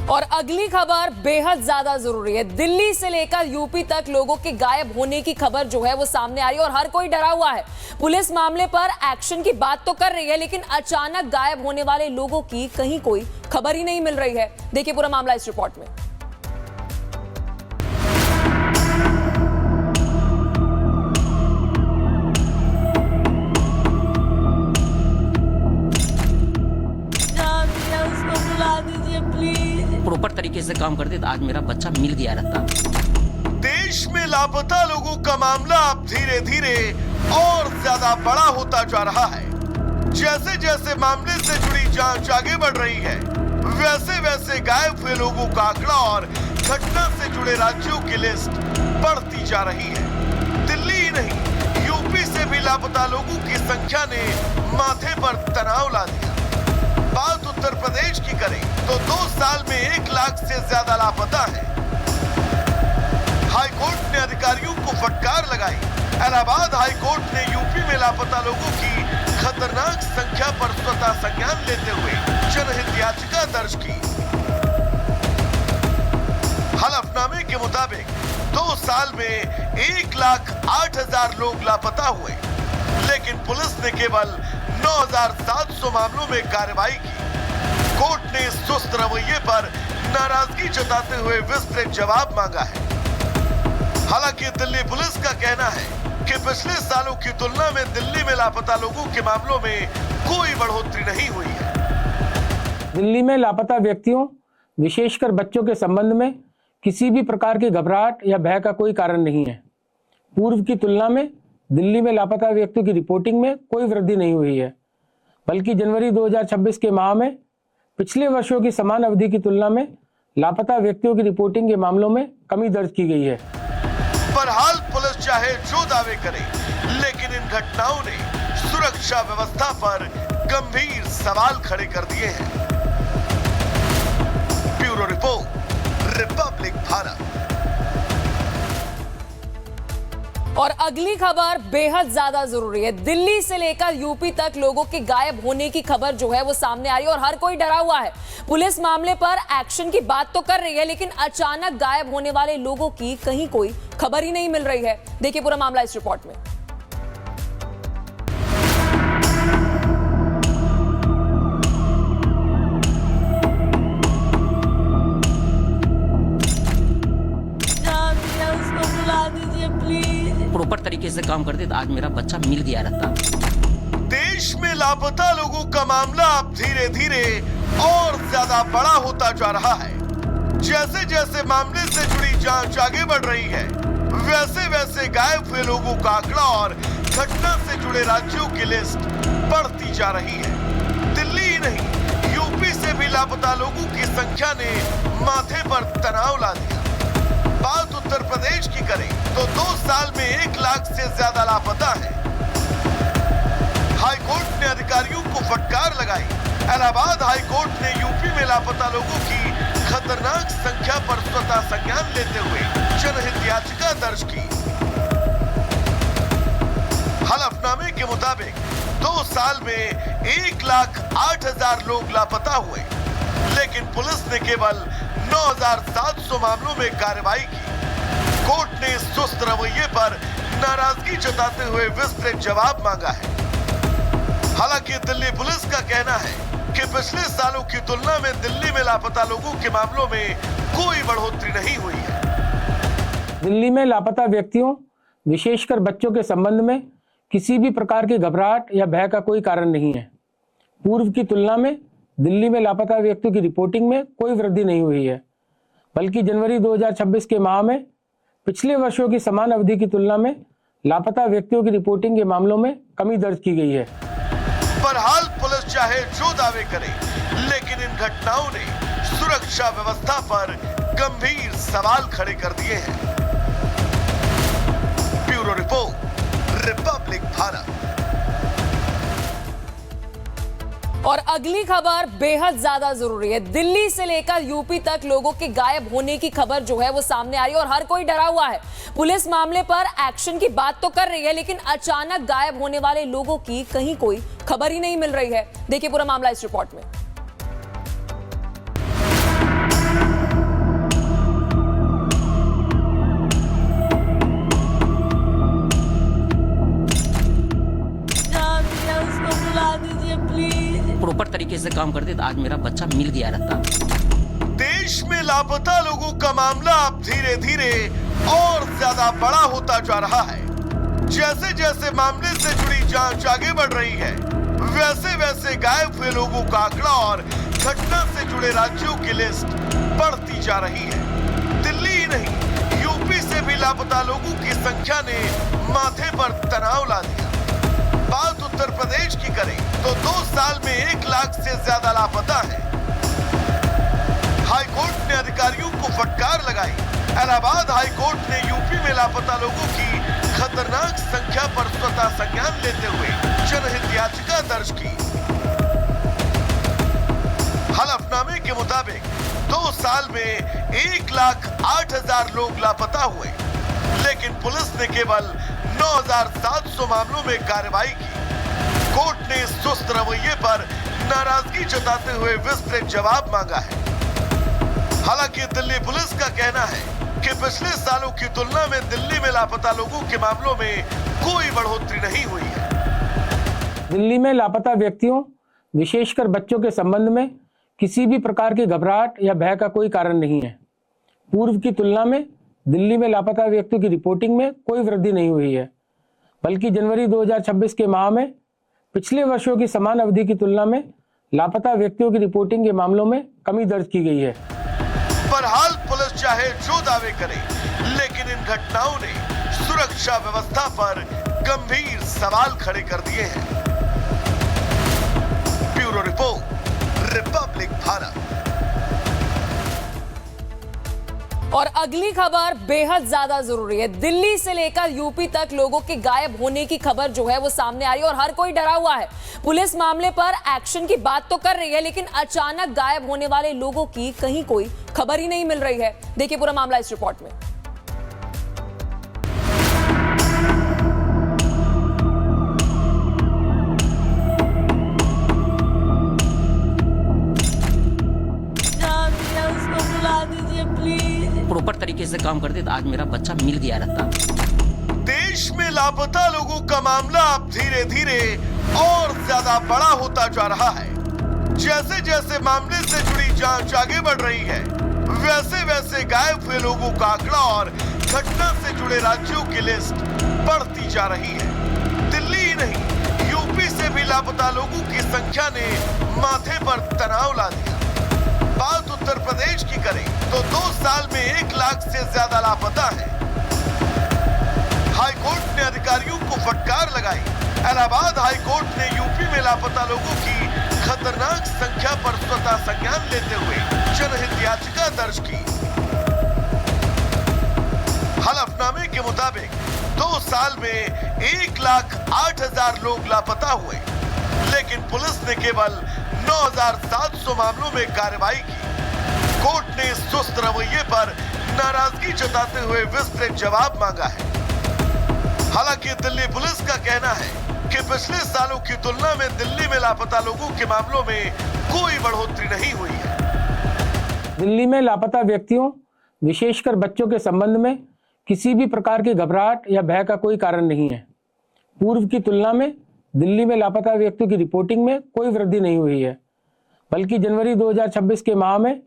और अगली खबर बेहद ज्यादा जरूरी है। दिल्ली से लेकर यूपी तक लोगों के गायब होने की खबर जो है वो सामने आ रही है और हर कोई डरा हुआ है। पुलिस मामले पर एक्शन की बात तो कर रही है, लेकिन अचानक गायब होने वाले लोगों की कहीं कोई खबर ही नहीं मिल रही है। देखिए पूरा मामला इस रिपोर्ट में। प्रॉपर तरीके से काम करते तो आज मेरा बच्चा मिल गया रहता। देश में लापता लोगों का मामला अब धीरे धीरे और ज्यादा बड़ा होता जा रहा है। जैसे जैसे मामले से जुड़ी जांच आगे बढ़ रही है, वैसे वैसे गायब हुए लोगों का आंकड़ा और घटना से जुड़े राज्यों की लिस्ट बढ़ती जा रही है। दिल्ली ही नहीं, यूपी से भी लापता लोगों की संख्या ने माथे पर तनाव ला दिया। बात उत्तर प्रदेश की करें तो 2 साल में 1 लाख से ज्यादा लापता है। हाईकोर्ट ने अधिकारियों को फटकार लगाई। इलाहाबाद हाईकोर्ट ने यूपी में लापता लोगों की खतरनाक संख्या पर स्वतः संज्ञान लेते हुए जनहित याचिका दर्ज की। हलफनामे के मुताबिक 2 साल में 1,08,000 लोग लापता हुए, लेकिन पुलिस ने केवल 9,700 मामलों में कार्रवाई की। कोर्ट ने इस सुस्त रवैये पर नाराजगी जताते हुए विस्तृत जवाब मांगा है। हालांकि दिल्ली पुलिस का कहना है कि पिछले सालों की तुलना में दिल्ली में लापता लोगों के मामलों में कोई बढ़ोतरी नहीं हुई है। दिल्ली में लापता व्यक्तियों, विशेषकर बच्चों के संबंध में किसी भी प्रकार की घबराहट या भय का कोई कारण नहीं है। पूर्व की तुलना में दिल्ली में लापता व्यक्तियों की रिपोर्टिंग में कोई वृद्धि नहीं हुई है, बल्कि जनवरी 2026 के माह में पिछले वर्षों की समान अवधि की तुलना में लापता व्यक्तियों की रिपोर्टिंग के मामलों में कमी दर्ज की गई है। बहरहाल पुलिस चाहे जो दावे करे, लेकिन इन घटनाओं ने सुरक्षा व्यवस्था पर गंभीर सवाल खड़े कर दिए हैं। Bureau report, Republic Bharat. और अगली खबर बेहद ज्यादा जरूरी है। दिल्ली से लेकर यूपी तक लोगों के गायब होने की खबर जो है वो सामने आ रही है और हर कोई डरा हुआ है। पुलिस मामले पर एक्शन की बात तो कर रही है, लेकिन अचानक गायब होने वाले लोगों की कहीं कोई खबर ही नहीं मिल रही है। देखिए पूरा मामला इस रिपोर्ट में। प्रॉपर तरीके से काम करते तो आज मेरा बच्चा मिल गया रहता। देश में लापता लोगों का मामला अब धीरे धीरे और ज्यादा बड़ा होता जा रहा है। जैसे जैसे मामले से जुड़ी जांच आगे बढ़ रही है, वैसे वैसे गायब हुए लोगों का आंकड़ा और घटना से जुड़े राज्यों की लिस्ट बढ़ती जा रही है। दिल्ली ही नहीं, यूपी से भी लापता लोगों की संख्या ने माथे पर तनाव ला दिया। बात उत्तर प्रदेश की करें तो 2 साल में 1 लाख से ज्यादा लापता है। हाईकोर्ट ने अधिकारियों को फटकार लगाई। इलाहाबाद हाईकोर्ट ने यूपी में लापता लोगों की खतरनाक संख्या पर स्वतः संज्ञान लेते हुए जनहित याचिका दर्ज की। हलफनामे के मुताबिक 2 साल में 1,08,000 लोग लापता हुए, लेकिन पुलिस ने केवल 9,700 मामलों में कार्रवाई की। कोर्ट ने इस सुस्त रवैये पर नाराजगी जताते हुए विस्तृत जवाब मांगा है। हालांकि दिल्ली पुलिस का कहना है कि पिछले सालों की तुलना में दिल्ली में लापता लोगों के मामलों में कोई बढ़ोतरी नहीं हुई है। दिल्ली में लापता व्यक्तियों, विशेषकर बच्चों के संबंध में किसी भी प्रकार की घबराहट या भय का कोई कारण नहीं है। पूर्व की तुलना में दिल्ली में लापता व्यक्तियों की रिपोर्टिंग में कोई वृद्धि नहीं हुई है, बल्कि जनवरी 2026 के माह में पिछले वर्षों की समान अवधि की तुलना में लापता व्यक्तियों की रिपोर्टिंग के मामलों में कमी दर्ज की गई है। बहरहाल पुलिस चाहे जो दावे करे, लेकिन इन घटनाओं ने सुरक्षा व्यवस्था पर गंभीर सवाल खड़े कर दिए हैं। Bureau report, Republic Bharat. और अगली खबर बेहद ज्यादा जरूरी है। दिल्ली से लेकर यूपी तक लोगों के गायब होने की खबर जो है वो सामने आ रही है और हर कोई डरा हुआ है। पुलिस मामले पर एक्शन की बात तो कर रही है, लेकिन अचानक गायब होने वाले लोगों की कहीं कोई खबर ही नहीं मिल रही है। देखिए पूरा मामला इस रिपोर्ट में। काम करते तो आज मेरा बच्चा मिल गया रहता। देश में लापता लोगों का मामला अब धीरे धीरे और ज्यादा बड़ा होता जा रहा है। जैसे जैसे मामले से जुड़ी जांच आगे बढ़ रही है, वैसे वैसे गायब हुए लोगों का आंकड़ा और घटना से जुड़े राज्यों की लिस्ट बढ़ती जा रही है। दिल्ली ही नहीं, यूपी से भी लापता लोगों की संख्या ने माथे पर तनाव ला दिया। बात उत्तर प्रदेश की करें तो 2 साल में 1 लाख से ज्यादा लापता है। हाईकोर्ट ने अधिकारियों को फटकार लगाई। इलाहाबाद हाईकोर्ट ने यूपी में लापता लोगों की खतरनाक संख्या पर स्वतः संज्ञान लेते हुए जनहित याचिका दर्ज की। हलफनामे के मुताबिक 2 साल में 1,08,000 लोग लापता हुए, लेकिन पुलिस ने केवल 9,700 मामलों में कार्रवाई की। कोर्ट ने सुस्त रवैये पर नाराजगी जताते हुए विस्तृत जवाब मांगा है। हालांकि दिल्ली पुलिस का कहना है कि पिछले सालों की तुलना में दिल्ली में लापता लोगों के मामलों में कोई बढ़ोतरी नहीं हुई है। दिल्ली में लापता व्यक्तियों, विशेषकर बच्चों के संबंध में किसी भी प्रकार की घबराहट या भय का कोई कारण नहीं है। पूर्व की तुलना में दिल्ली में लापता व्यक्तियों की रिपोर्टिंग में कोई वृद्धि नहीं हुई है, बल्कि जनवरी 2026 के माह में पिछले वर्षों की समान अवधि की तुलना में लापता व्यक्तियों की रिपोर्टिंग के मामलों में कमी दर्ज की गई है। बहरहाल पुलिस चाहे जो दावे करे, लेकिन इन घटनाओं ने सुरक्षा व्यवस्था पर गंभीर सवाल खड़े कर दिए हैं। Bureau report, Republic Bharat. और अगली खबर बेहद ज्यादा जरूरी है। दिल्ली से लेकर यूपी तक लोगों के गायब होने की खबर जो है वो सामने आ रही है और हर कोई डरा हुआ है। पुलिस मामले पर एक्शन की बात तो कर रही है, लेकिन अचानक गायब होने वाले लोगों की कहीं कोई खबर ही नहीं मिल रही है। देखिए पूरा मामला इस रिपोर्ट में। प्रॉपर तरीके से काम करते तो आज मेरा बच्चा मिल गया रहता। देश में लापता लोगों का मामला अब धीरे धीरे और ज्यादा बड़ा होता जा रहा है। जैसे जैसे मामले से जुड़ी जांच आगे बढ़ रही है, वैसे वैसे गायब हुए लोगों का आंकड़ा और घटना से जुड़े राज्यों की लिस्ट बढ़ती जा रही है। दिल्ली ही नहीं, यूपी से भी लापता लोगों की संख्या ने माथे पर तनाव ला दिया। बात उत्तर प्रदेश की करें तो 2 साल में 1 लाख से ज्यादा लापता है। हाईकोर्ट ने अधिकारियों को फटकार लगाई। इलाहाबाद हाईकोर्ट ने यूपी में लापता लोगों की खतरनाक संख्या पर स्वतः संज्ञान लेते हुए जनहित याचिका दर्ज की। हलफनामे के मुताबिक 2 साल में 1,08,000 लोग लापता हुए, लेकिन पुलिस ने केवल 9,700 मामलों में कार्रवाई की। कोर्ट ने सुस्त रवैये पर नाराजगी जताते हुए विस्तृत जवाब मांगा है। हालांकि दिल्ली पुलिस का कहना है कि पिछले सालों की तुलना में दिल्ली में लापता लोगों के मामलों में कोई बढ़ोतरी नहीं हुई है। दिल्ली में लापता व्यक्तियों, विशेषकर बच्चों के संबंध में किसी भी प्रकार की घबराहट या भय का कोई कारण नहीं है। पूर्व की तुलना में दिल्ली में लापता व्यक्तियों की रिपोर्टिंग में कोई वृद्धि नहीं हुई है, बल्कि जनवरी 2026 के माह में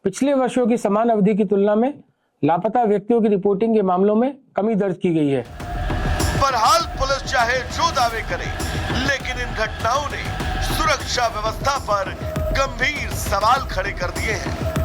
पिछले वर्षों की समान अवधि की तुलना में लापता व्यक्तियों की रिपोर्टिंग के मामलों में कमी दर्ज की गई है। बहरहाल पुलिस चाहे जो दावे करे, लेकिन इन घटनाओं ने सुरक्षा व्यवस्था पर गंभीर सवाल खड़े कर दिए हैं।